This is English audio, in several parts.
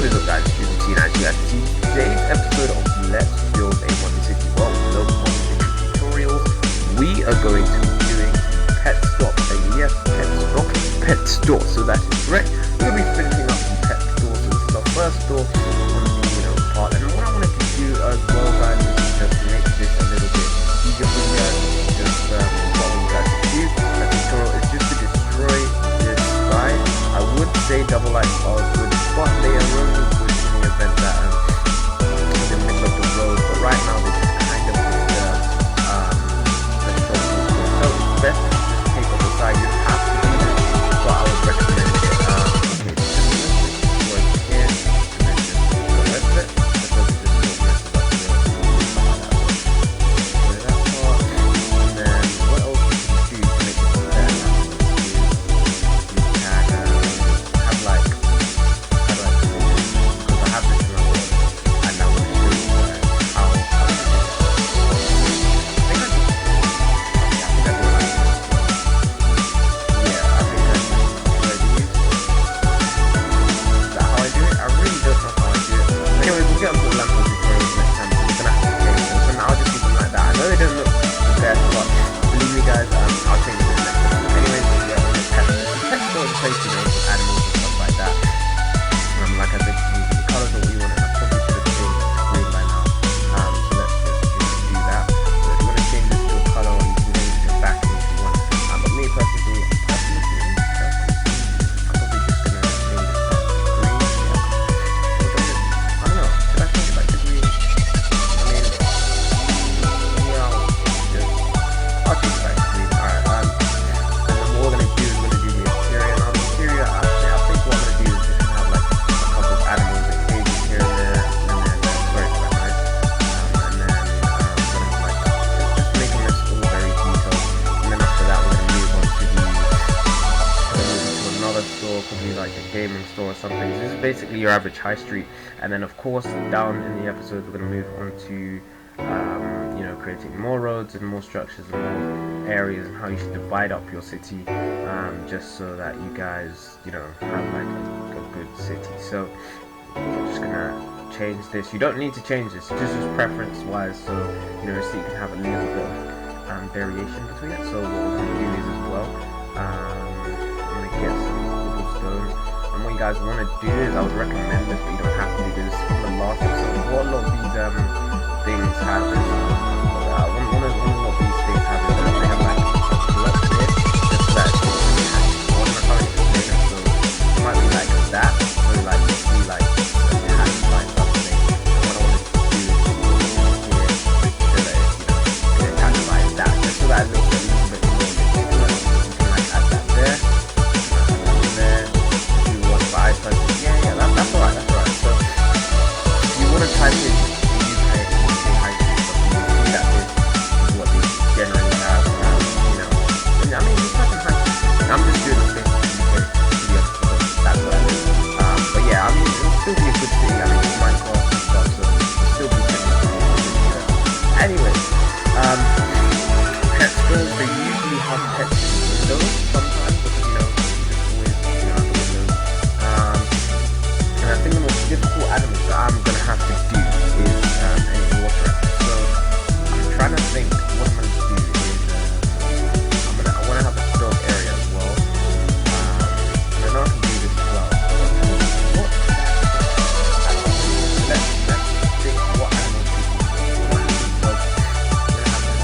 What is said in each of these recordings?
what is up guys, it's Routine. As you guys see, today's episode of Let's Build a Modern City World, no Modern City tutorials. We are going to be doing pet stop, yes, pet store, so that is correct. We're going to be finishing up the pet store, so this is our first store on the part. And what I wanted to do as well guys is just make this a little bit easier for you guys. Just what I want you guys to do as a tutorial is just to destroy this side. I would say double lights are good, but they are only good in the event that in the middle of the road. But right now they just kind of disturb the trouble. So it's best to just take on the side. You don't have to do this, but I would recommend it. Okay, just work here and then just go the rest of it, because it just sort of messes up the road. So that part, and then what else you can do to make it better is you can have like or something. This is basically your average high street, and then of course down in the episode we're going to move on to creating more roads and more structures and more areas and how you should divide up your city, just so that you guys have like a good city. So I'm just gonna change this. You don't need to change this, just as preference wise, so so you can have a little bit of variation between it. So what we're going to do is as well, I'm going to get some cobblestone. And what you guys want to do is, I would recommend this, but you don't have to do this. From the last episode, what a lot of these things have is, one of what these things have is that they have like a block here, just so that it's just on the current container. So it might be like that, so like you see like the hat lines up thing. And what I want to do is put it here, so that it's attached like that, just so that it looks a little bit more ridiculous. You can like add that there. Yeah, that's alright, So you want to type in UK high street, but you see that this is what they generally have around, and I mean, just type in high street. I'm just doing this basically UK video, so that's what I do. But yeah, I mean, it'll still be a good city. I mean, it's Minecraft and stuff, so it'll still be similar. Anyway, pet stores, they usually have pets in those sometimes, because I think the most difficult animals that I'm going to have to do is any water animals. So I'm trying to think what I'm going to do is I want to have a dog area as well. And I know I can do this as well. What? Let's think what animals we can do. So I'm going to have to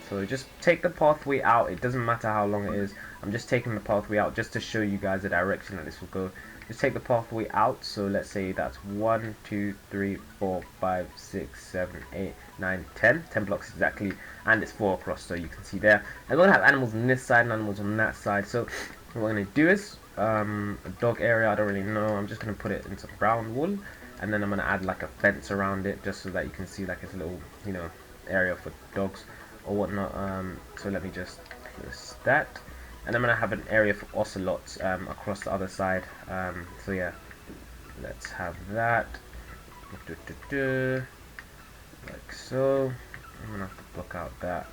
So just take the pathway out. It doesn't matter how long it is. I'm just taking the pathway out just to show you guys the direction that this will go. Just take the pathway out. So let's say that's 1, 2, 3, 4, 5, 6, 7, 8, 9, 10. 10 blocks exactly, and it's 4 across. So you can see there. I'm going to have animals on this side and animals on that side. So what we're going to do is a dog area. I don't really know. I'm just going to put it in some brown wool, and then I'm going to add like a fence around it, just so that you can see like it's a little area for dogs or whatnot. So let me just list that, and I'm gonna have an area for ocelots across the other side. So yeah, let's have that like so. I'm gonna have to block out that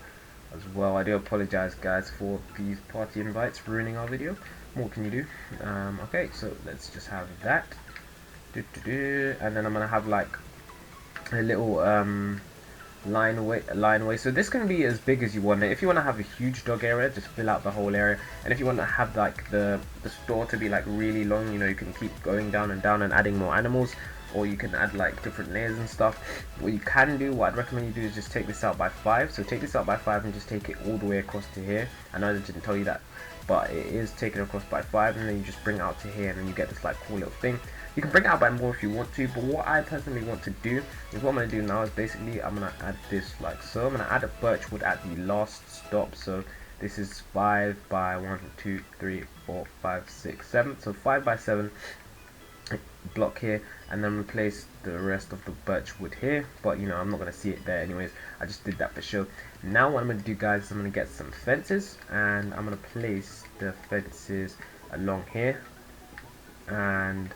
as well. I do apologize, guys, for these party invites ruining our video. What can you do? Okay, so let's just have that. And then I'm gonna have like a little line away. So this can be as big as you want it. If you want to have a huge dog area, just fill out the whole area. And if you want to have like the store to be like really long, you know, you can keep going down and down and adding more animals, or you can add like different layers and stuff. What you can do, what I'd recommend you do, is just take this out by 5. So take this out by 5 and just take it all the way across to here. I know I didn't tell you that, but it is taken across by 5, and then you just bring it out to here, and then you get this like cool little thing. You can bring it out by more if you want to, but what I personally want to do is, what I'm going to do now is basically I'm going to add this like so. I'm going to add a birch wood at the last stop. So this is 5 by 1, 2, 3, 4, 5, 6, 7. So 5 by 7 block here, and then replace the rest of the birch wood here. But you know, I'm not going to see it there anyways. I just did that for show. Now what I'm going to do, guys, is I'm going to get some fences, and I'm going to place the fences along here, and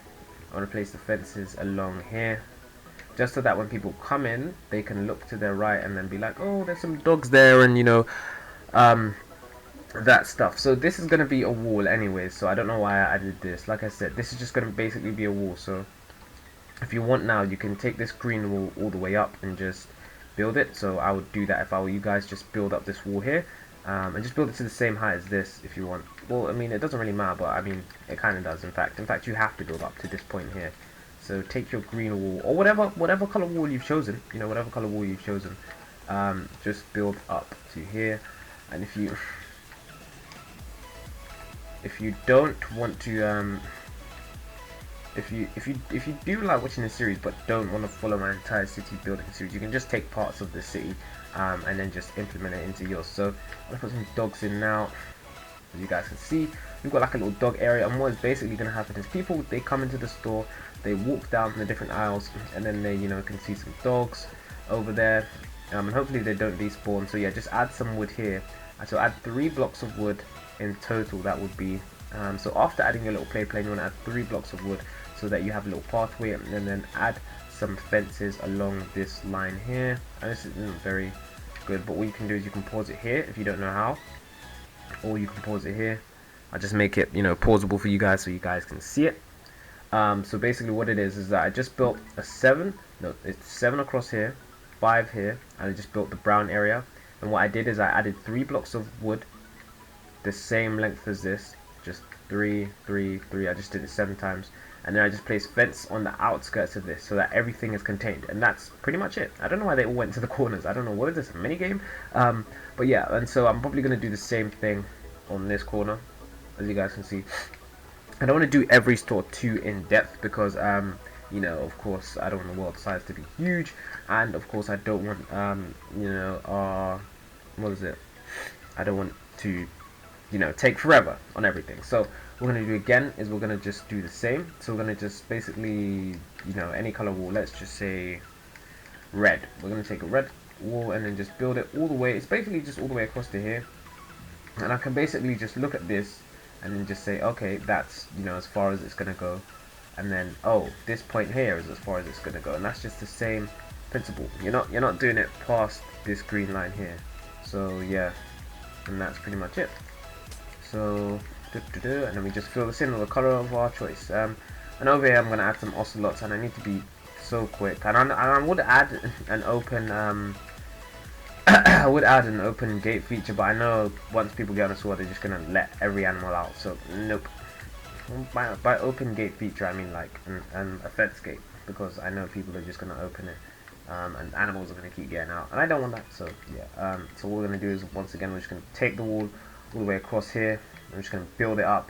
I'm going to place the fences along here, just so that when people come in, they can look to their right and then be like, oh, there's some dogs there, and you know, that stuff. So this is going to be a wall anyway, so I don't know why I added this. Like I said, this is just going to basically be a wall. So if you want now, you can take this green wall all the way up and just build it. So I would do that if I were you guys. Just build up this wall here, and just build it to the same height as this if you want. Well, I mean, it doesn't really matter, but I mean, it kind of does. In fact, you have to build up to this point here. So take your green wall, or whatever color wall you've chosen. You know, whatever color wall you've chosen. Just build up to here, and if you don't want to, if you do like watching this series but don't want to follow my entire city building series, you can just take parts of the city and then just implement it into yours. So I'm gonna put some dogs in now. As you guys can see, we've got like a little dog area, and what is basically going to happen is people, they come into the store, they walk down the different aisles, and then they, you know, can see some dogs over there, and hopefully they don't despawn. So yeah, just add some wood here. So add 3 blocks of wood in total. That would be so after adding your little play plane, you want to add 3 blocks of wood so that you have a little pathway, and then add some fences along this line here. And this isn't very good, but what you can do is you can pause it here if you don't know how, or you can pause it here. I'll just make it, you know, pausable for you guys so you guys can see it. So basically what it is that I just built a 7, no, it's 7 across here, 5 here, and I just built the brown area. And what I did is I added 3 blocks of wood the same length as this, just 3, 3, 3. I just did it 7 times, and then I just placed fence on the outskirts of this so that everything is contained, and that's pretty much it. I don't know why they all went to the corners. I don't know, what is this, a mini game? But yeah, and so I'm probably going to do the same thing on this corner, as you guys can see. I don't want to do every store too in depth because you know, of course, I don't want the world size to be huge, and of course I don't want you know, what is it, I don't want to, you know, take forever on everything. So what we're going to do again is we're going to just do the same. So we're going to just basically, you know, any color wall, let's just say red. We're going to take a red wall and then just build it all the way. It's basically just all the way across to here, and I can basically just look at this and then just say, okay, that's, you know, as far as it's going to go, and then, oh, this point here is as far as it's going to go, and that's just the same principle. You're not doing it past this green line here. So yeah, and that's pretty much it. So and then we just fill this in with the color of our choice. And over here I'm going to add some ocelots, and I need to be so quick. And I would add an open I would add an open gate feature, but I know once people get on the sword, they're just going to let every animal out. So nope. By open gate feature, I mean like a fence gate, because I know people are just going to open it, and animals are going to keep getting out, and I don't want that. So yeah, so what we're going to do is, once again, we're just going to take the wall all the way across here. I'm just going to build it up,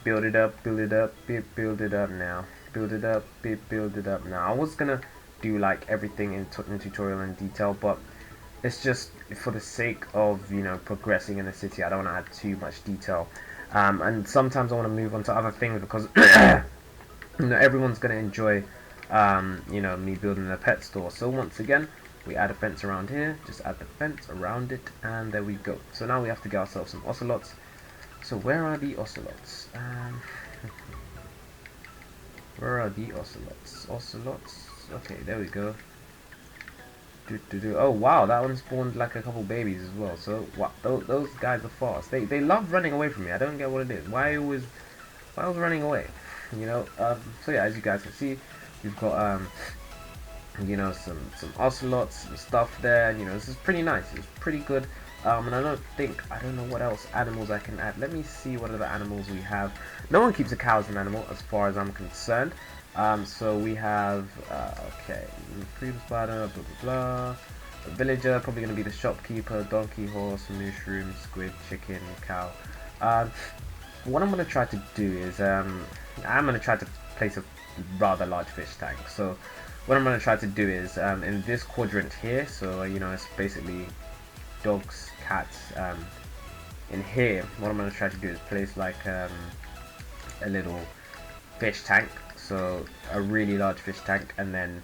build it up, build it up, build it up now, build it up, build it up now. I was going to do like everything in tutorial and detail, but it's just for the sake of, you know, progressing in the city. I don't want to add too much detail, and sometimes I want to move on to other things because you know, everyone's going to enjoy you know, me building a pet store. So once again, we add a fence around here, just add the fence around it, and there we go. So now we have to get ourselves some ocelots. So where are the ocelots? Where are the ocelots? Ocelots. Okay, there we go. Oh wow, that one spawned like a couple babies as well. So what? Those guys are fast. They love running away from me. I don't get what it is. Why I was running away? You know. So yeah, as you guys can see, we've got you know, some ocelots, some stuff there. You know, this is pretty nice. It's pretty good. And I don't know what else animals I can add. Let me see what other animals we have. No one keeps a cow as an animal, as far as I'm concerned. So we have okay, cream spider, blah blah blah. A villager, probably going to be the shopkeeper, donkey, horse, mushroom, squid, chicken, cow. What I'm going to try to do is I'm going to try to place a rather large fish tank. So what I'm going to try to do is in this quadrant here, so you know, it's basically dogs, cats. In here, what I'm going to try to do is place like a little fish tank, so a really large fish tank, and then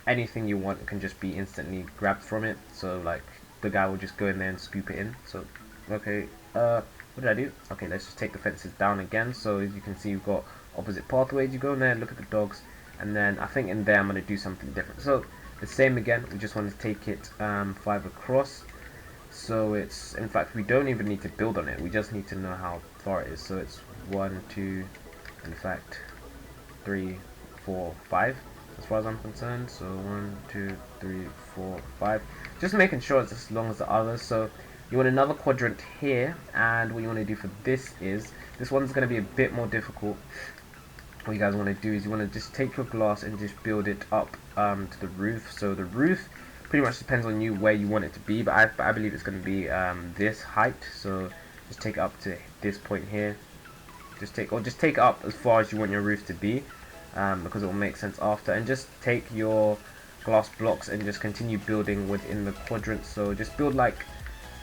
anything you want can just be instantly grabbed from it. So like the guy will just go in there and scoop it in. So okay, what did I do? Okay, let's just take the fences down again. So as you can see, you've got opposite pathways. You go in there, look at the dogs, and then I think in there I'm going to do something different. So the same again, we just want to take it 5 across. So it's, in fact, we don't even need to build on it. We just need to know how far it is. So it's 1, 2, in fact 3, 4, 5 as far as I'm concerned. So 1, 2, 3, 4, 5. Just making sure it's as long as the others. So you want another quadrant here, and what you want to do for this is, this one's going to be a bit more difficult. What you guys want to do is you want to just take your glass and just build it up to the roof. So the roof pretty much depends on you where you want it to be, but I believe it's going to be this height. So just take it up to this point here. Just take it up as far as you want your roof to be, because it will make sense after. And just take your glass blocks and just continue building within the quadrant. So just build like,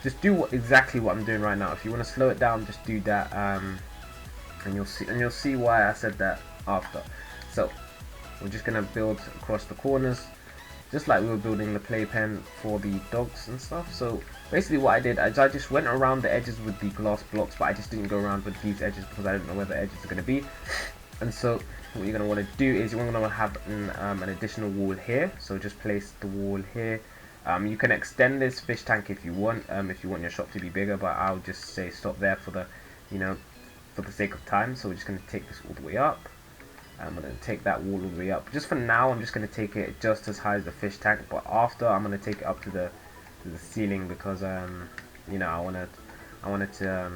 just do exactly what I'm doing right now. If you want to slow it down, just do that, and you'll see why I said that after. So we're just gonna build across the corners, just like we were building the playpen for the dogs and stuff. So basically what I did is I just went around the edges with the glass blocks, but I just didn't go around with these edges because I didn't know where the edges are going to be. And so what you're going to want to do is you're going to have an additional wall here. So just place the wall here. You can extend this fish tank if you want your shop to be bigger, but I'll just say stop there for the, you know, for the sake of time. So we're just going to take this all the way up. I'm going to take that wall all the way up. Just for now, I'm just going to take it just as high as the fish tank, but after I'm going to take it up to the ceiling, because you know, I wanted to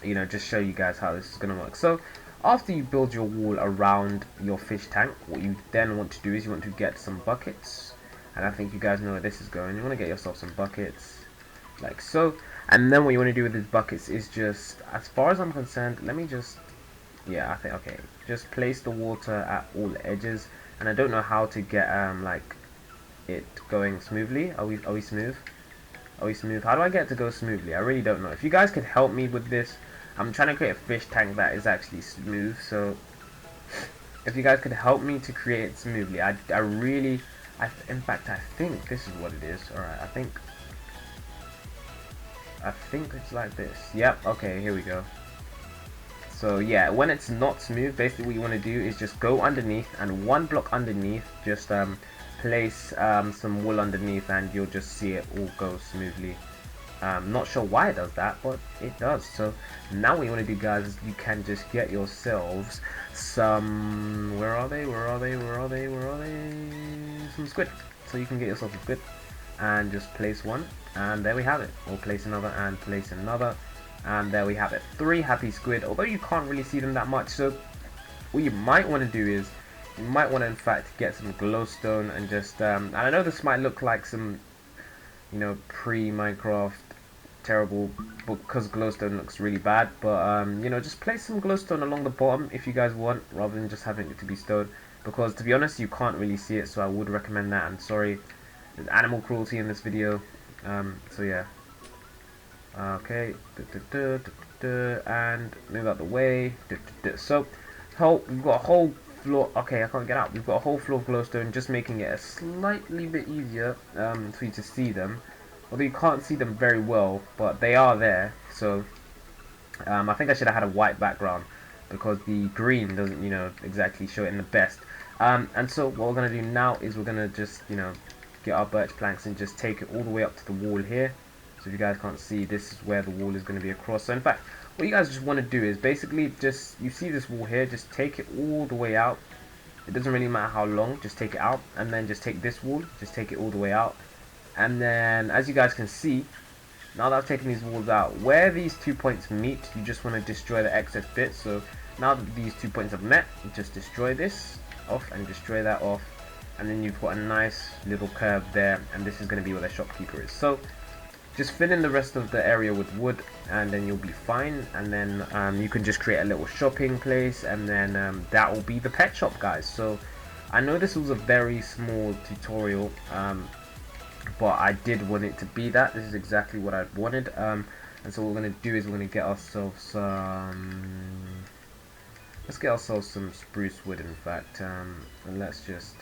you know, just show you guys how this is going to work. So after you build your wall around your fish tank, what you then want to do is you want to get some buckets, and I think you guys know where this is going. You want to get yourself some buckets like so, and then what you want to do with these buckets is just, as far as I'm concerned, let me just, yeah, I think, okay, just place the water at all the edges. And I don't know how to get like it going smoothly. Are we smooth? Are we smooth? How do I get it to go smoothly? I really don't know. If you guys could help me with this, I'm trying to create a fish tank that is actually smooth. So if you guys could help me to create it smoothly, in fact, I think this is what it is. Alright, I think it's like this. Yep, okay, here we go. So yeah, when it's not smooth, basically what you want to do is just go underneath, and one block underneath, just place some wool underneath, and you'll just see it all go smoothly. Not sure why it does that, but it does. So now what you want to do, guys, is you can just get yourselves some, where are they? Some squid. So you can get yourself a squid and just place one, and there we have it. Or place another and place another. And there we have it, 3 happy squid, although you can't really see them that much. So what you might want to do is, you might want to in fact get some glowstone and just, and I know this might look like some, you know, pre-Minecraft terrible, because glowstone looks really bad, but you know, just place some glowstone along the bottom if you guys want, rather than just having it to be stone, because to be honest, you can't really see it, so I would recommend that. And sorry, there's animal cruelty in this video, so yeah. Okay, and move out the way. So, we've got a whole floor. Okay, I can't get out. We've got a whole floor of glowstone, just making it a slightly bit easier for you to see them. Although you can't see them very well, but they are there. So, I think I should have had a white background because the green doesn't, you know, exactly show it in the best. And so what we're going to do now is we're going to just, you know, get our birch planks and just take it all the way up to the wall here. So if you guys can't see, this is where the wall is going to be across. So in fact, what you guys just want to do is basically just, you see this wall here, just take it all the way out. It doesn't really matter how long, just take it out. And then just take this wall, just take it all the way out. And then, as you guys can see, now that I've taken these walls out, where these 2 points meet, you just want to destroy the excess bits. So now that these 2 points have met, you just destroy this off and destroy that off. And then you've got a nice little curve there, and this is going to be where the shopkeeper is. So just fill in the rest of the area with wood, and then you'll be fine. And then you can just create a little shopping place, and then that will be the pet shop, guys. So I know this was a very small tutorial, but I did want it to be that. This is exactly what I wanted. And so what we're going to do is we're going to get ourselves some... let's get ourselves some spruce wood, in fact. And let's just...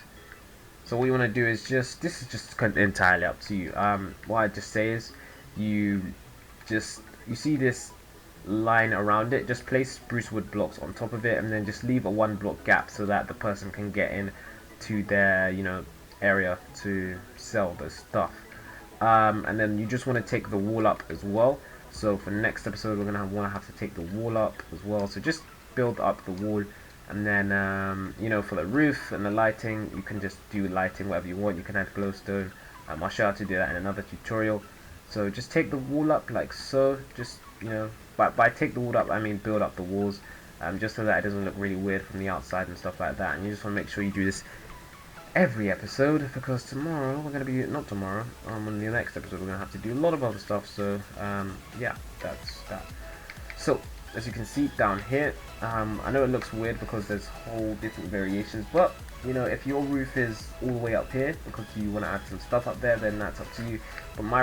so what you want to do is just... this is just entirely up to you. What I just say is you see this line around it, just place spruce wood blocks on top of it, and then just leave a 1 block gap so that the person can get in to their, you know, area to sell the stuff. And then you just want to take the wall up as well. So for the next episode we're gonna want to have to take the wall up as well. So just build up the wall, and then you know, for the roof and the lighting, you can just do lighting whatever you want. You can add glowstone. I'll show you how to do that in another tutorial. So just take the wall up like so. Just, you know, by take the wall up I mean build up the walls, just so that it doesn't look really weird from the outside and stuff like that. And you just want to make sure you do this every episode, because tomorrow we're going to be, not tomorrow, on the next episode we're going to have to do a lot of other stuff. So yeah, that's that. So as you can see down here, I know it looks weird because there's whole different variations, but you know, if your roof is all the way up here because you want to add some stuff up there, then that's up to you. But my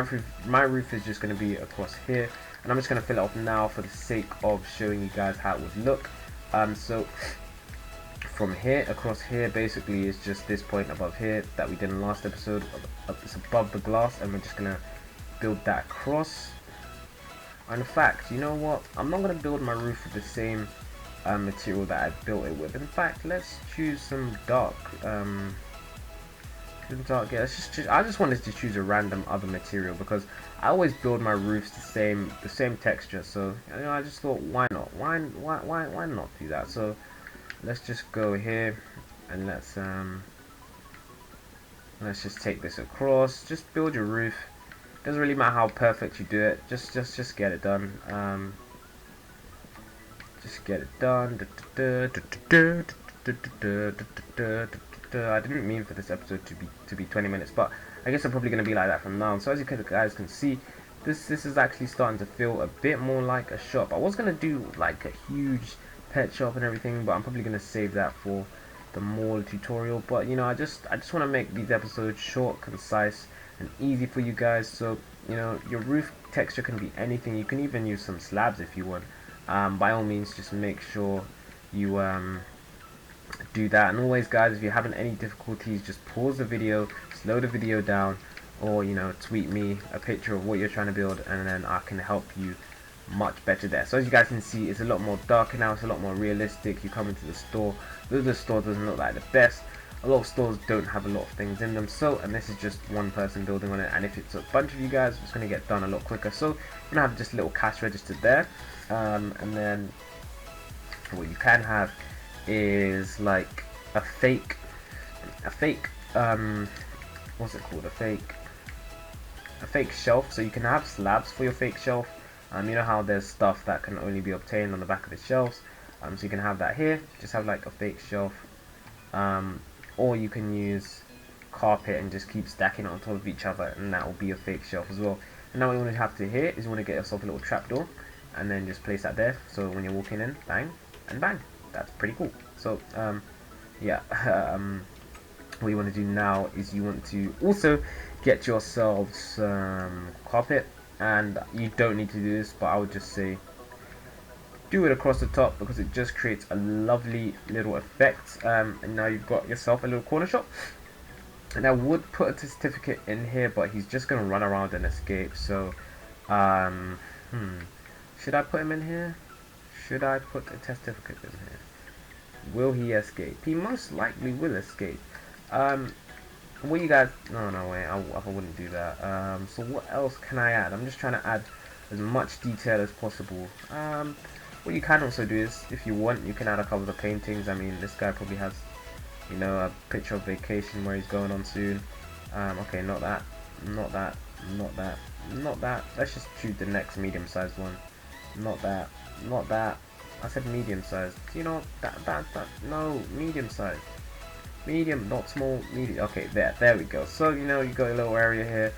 roof is just going to be across here, and I'm just going to fill it up now for the sake of showing you guys how it would look. So from here across here basically is just this point above here that we did in the last episode. It's above the glass, and we're just going to build that across. And in fact, you know what, I'm not going to build my roof with the same material that I built it with. In fact, let's choose some dark yeah, I just wanted to choose a random other material because I always build my roofs the same texture. So you know, I just thought, why not do that? So let's just go here and let's just take this across. Just build your roof. Doesn't really matter how perfect you do it. Just get it done. Just get it done. I didn't mean for this episode to be 20 minutes, but I guess I'm probably going to be like that from now on. So as you guys can see, this is actually starting to feel a bit more like a shop. I was going to do like a huge pet shop and everything, but I'm probably going to save that for the mall tutorial. But you know, I just want to make these episodes short, concise, and easy for you guys. So you know, your roof texture can be anything. You can even use some slabs if you want. By all means, just make sure you do that. And always, guys, if you're having any difficulties, just pause the video, slow the video down, or you know, tweet me a picture of what you're trying to build, and then I can help you much better there. So as you guys can see, it's a lot more darker now. It's a lot more realistic. You come into the store, though the store doesn't look like the best. A lot of stores don't have a lot of things in them. So, and this is just one person building on it, and if it's a bunch of you guys, it's going to get done a lot quicker. So you're going to have just a little cash register there, and then what you can have is like a fake what's it called, a fake shelf. So you can have slabs for your fake shelf. You know how there's stuff that can only be obtained on the back of the shelves, so you can have that here. Just have like a fake shelf, or you can use carpet and just keep stacking it on top of each other, and that will be a fake shelf as well. And now what you want to have to here is you want to get yourself a little trapdoor, and then just place that there, so when you're walking in, bang and bang. That's pretty cool. So yeah, what you want to do now is you want to also get yourselves carpet, and you don't need to do this, but I would just say do it across the top because it just creates a lovely little effect. And now you've got yourself a little corner shop. And I would put a certificate in here, but he's just gonna run around and escape. So Should I put him in here? Should I put a testificate in here? Will he escape? He most likely will escape. What you guys... No, wait, I wouldn't do that. So what else can I add? I'm just trying to add as much detail as possible. What you can also do is, if you want, you can add a couple of the paintings. I mean, this guy probably has, you know, a picture of vacation where he's going on soon. Okay, not that. Let's just choose the next medium-sized one. Not that. I said medium-sized. You know, no, medium-sized. Medium, not small, medium. Okay, there we go. So, you know, you got a little area here.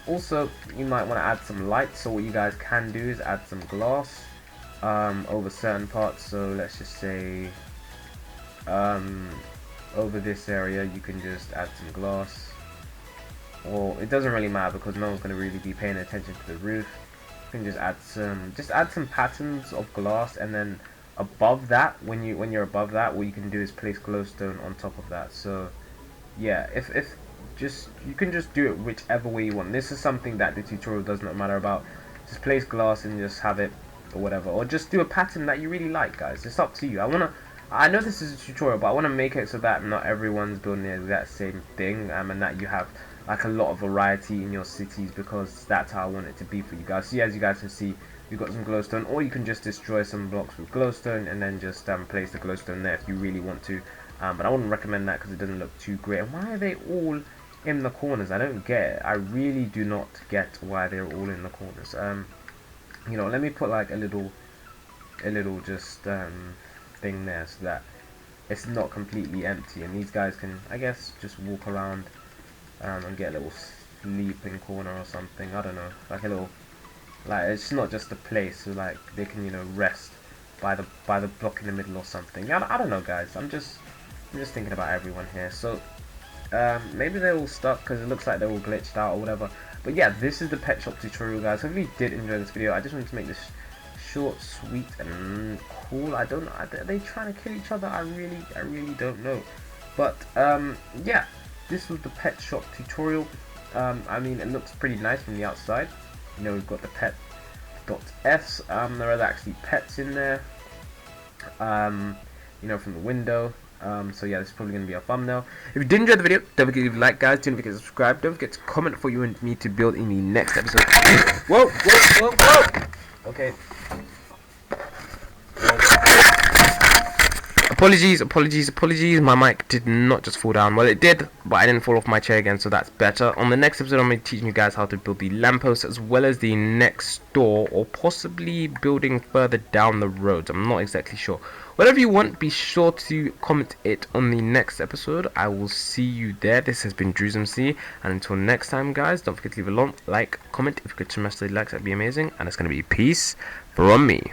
Also, you might want to add some light. So what you guys can do is add some glass over certain parts. So let's just say over this area you can just add some glass, or it doesn't really matter because no one's going to really be paying attention to the roof. You can just add some patterns of glass, and then above that, when you're above that, what you can do is place glowstone on top of that. So yeah, if you can just do it whichever way you want. This is something that the tutorial does not matter about. Just place glass and just have it or whatever, or just do a pattern that you really like, guys. It's up to you. I know this is a tutorial, but I want to make it so that not everyone's building the exact same thing, and that you have like a lot of variety in your cities, because that's how I want it to be for you guys. So yeah, as you guys can see, you've got some glowstone, or you can just destroy some blocks with glowstone and then just place the glowstone there if you really want to. But I wouldn't recommend that because it doesn't look too great. And why are they all in the corners? I don't get it. I really do not get why they're all in the corners. You know, let me put like a little just thing there so that it's not completely empty, and these guys can, I guess, just walk around and get a little sleeping corner or something. I don't know, like a little, like, it's not just a place, so like they can, you know, rest by the block in the middle or something. I don't know, guys. I'm just thinking about everyone here. So maybe they're all stuck because it looks like they're all glitched out or whatever. But yeah, this is the pet shop tutorial, guys. Hopefully you did enjoy this video. I just wanted to make this short, sweet, and cool. I don't know. Are they trying to kill each other? I really don't know. But yeah, this was the pet shop tutorial. I mean, it looks pretty nice from the outside. You know, we've got the pet.fs. There are actually pets in there. You know, from the window. So yeah, this is probably going to be a thumbnail. If you did enjoy the video, don't forget to leave a like, guys. Don't forget to subscribe. Don't forget to comment for you and me to build in the next episode. Whoa. Okay. Apologies. My mic did not just fall down. Well, it did, but I didn't fall off my chair again, so that's better. On the next episode, I'm going to be teaching you guys how to build the lamppost as well as the next door, or possibly building further down the road. I'm not exactly sure. Whatever you want, be sure to comment it on the next episode. I will see you there. This has been DrewsMC, and until next time, guys, don't forget to leave a like, comment. If you could smash the likes, that'd be amazing. And it's going to be peace from me.